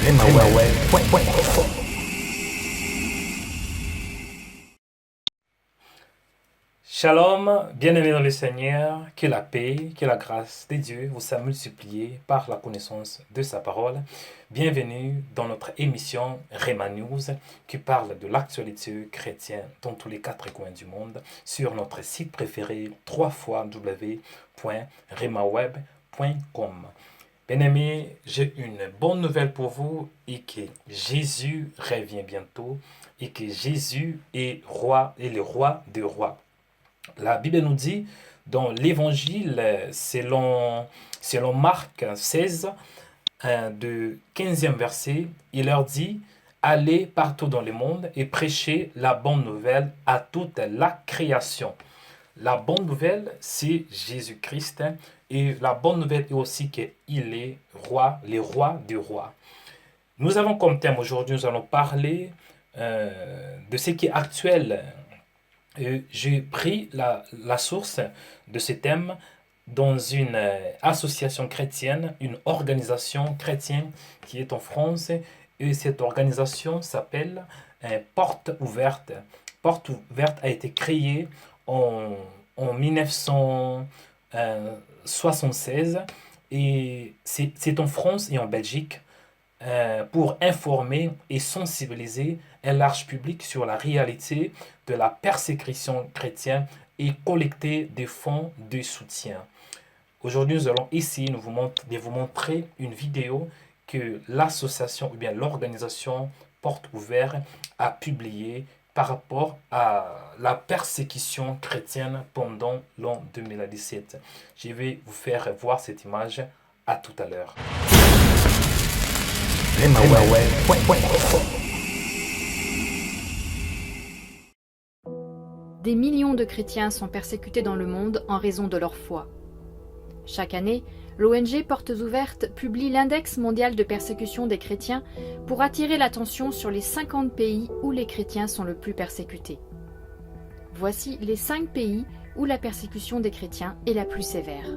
RemaWeb.com. Shalom, bien-aimés dans le Seigneur, que la paix, que la grâce de Dieu vous soit multipliée par la connaissance de sa parole. Bienvenue dans notre émission Rema News qui parle de l'actualité chrétienne dans tous les quatre coins du monde sur notre site préféré www.remaweb.com. Bien-aimés, j'ai une bonne nouvelle pour vous et que Jésus revient bientôt et que Jésus est roi et le roi des rois. La Bible nous dit dans l'Évangile, selon Marc 16, de 15e verset, il leur dit « Allez partout dans le monde et prêchez la bonne nouvelle à toute la création. » La bonne nouvelle, c'est Jésus-Christ. Et la bonne nouvelle est aussi qu'il est roi, le roi des rois. Nous avons comme thème aujourd'hui, nous allons parler de ce qui est actuel. J'ai pris la source de ce thème dans une association chrétienne, une organisation chrétienne qui est en France. Et cette organisation s'appelle Porte Ouverte. Porte Ouverte a été créée en 1976 et c'est en France et en Belgique pour informer et sensibiliser un large public sur la réalité de la persécution chrétienne et collecter des fonds de soutien. Aujourd'hui, nous allons essayer de vous montrer une vidéo que l'association ou bien l'organisation Porte Ouverte a publiée par rapport à la persécution chrétienne pendant l'an 2017. Je vais vous faire voir cette image. À tout à l'heure. Des millions de chrétiens sont persécutés dans le monde en raison de leur foi. Chaque année, l'ONG Portes Ouvertes publie l'index mondial de persécution des chrétiens pour attirer l'attention sur les 50 pays où les chrétiens sont le plus persécutés. Voici les 5 pays où la persécution des chrétiens est la plus sévère.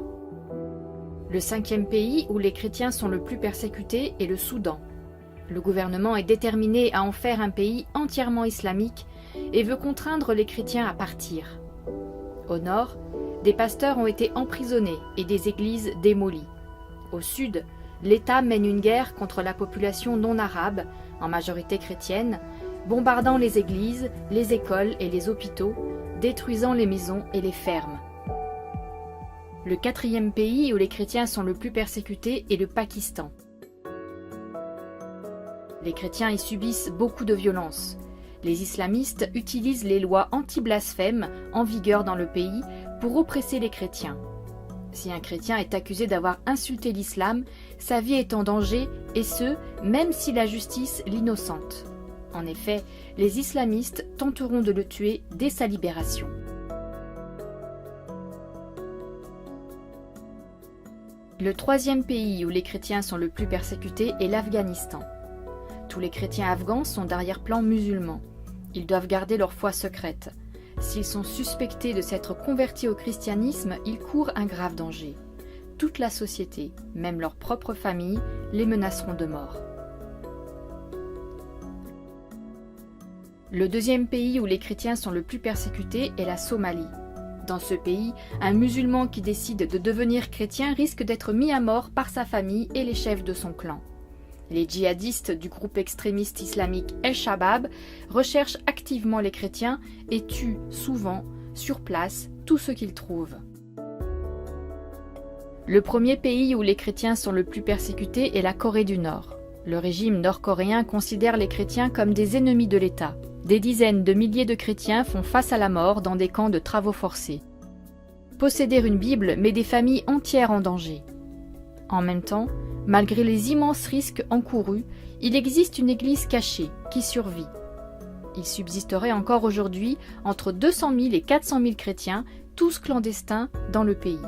Le 5e pays où les chrétiens sont le plus persécutés est le Soudan. Le gouvernement est déterminé à en faire un pays entièrement islamique et veut contraindre les chrétiens à partir. Au nord, des pasteurs ont été emprisonnés et des églises démolies. Au sud, l'État mène une guerre contre la population non arabe, en majorité chrétienne, bombardant les églises, les écoles et les hôpitaux, détruisant les maisons et les fermes. Le 4e pays où les chrétiens sont le plus persécutés est le Pakistan. Les chrétiens y subissent beaucoup de violences. Les islamistes utilisent les lois anti-blasphème en vigueur dans le pays pour oppresser les chrétiens. Si un chrétien est accusé d'avoir insulté l'islam, sa vie est en danger, et ce, même si la justice l'innocente. En effet, les islamistes tenteront de le tuer dès sa libération. Le 3e pays où les chrétiens sont le plus persécutés est l'Afghanistan. Tous les chrétiens afghans sont d'arrière-plan musulmans. Ils doivent garder leur foi secrète. S'ils sont suspectés de s'être convertis au christianisme, ils courent un grave danger. Toute la société, même leur propre famille, les menaceront de mort. Le 2e pays où les chrétiens sont le plus persécutés est la Somalie. Dans ce pays, un musulman qui décide de devenir chrétien risque d'être mis à mort par sa famille et les chefs de son clan. Les djihadistes du groupe extrémiste islamique El-Shabaab recherchent activement les chrétiens et tuent souvent, sur place, tout ce qu'ils trouvent. Le 1er pays où les chrétiens sont le plus persécutés est la Corée du Nord. Le régime nord-coréen considère les chrétiens comme des ennemis de l'État. Des dizaines de milliers de chrétiens font face à la mort dans des camps de travaux forcés. Posséder une Bible met des familles entières en danger. En même temps, malgré les immenses risques encourus, il existe une église cachée qui survit. Il subsisterait encore aujourd'hui entre 200 000 et 400 000 chrétiens, tous clandestins, dans le pays.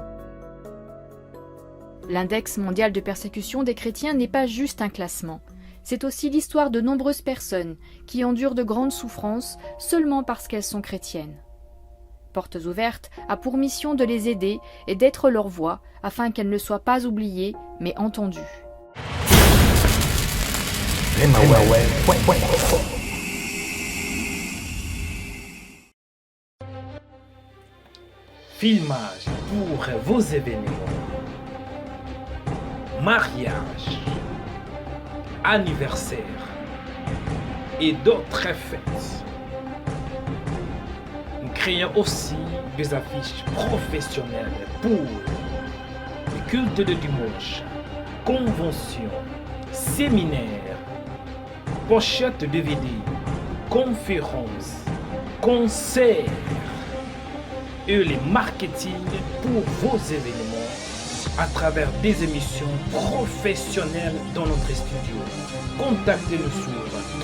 L'index mondial de persécution des chrétiens n'est pas juste un classement. C'est aussi l'histoire de nombreuses personnes qui endurent de grandes souffrances seulement parce qu'elles sont chrétiennes. Portes Ouvertes a pour mission de les aider et d'être leur voix afin qu'elles ne soient pas oubliées mais entendues. remaweb.com. Filmage pour vos événements, mariage, anniversaire et d'autres fêtes. Nous créons aussi des affiches professionnelles pour les cultes de dimanche, conventions, séminaires, pochettes de DVD, conférences, concerts et le marketing pour vos événements à travers des émissions professionnelles dans notre studio. Contactez-nous sur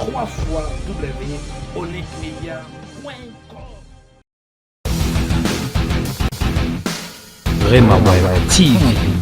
www.onicmedia.com. Remaweb TV.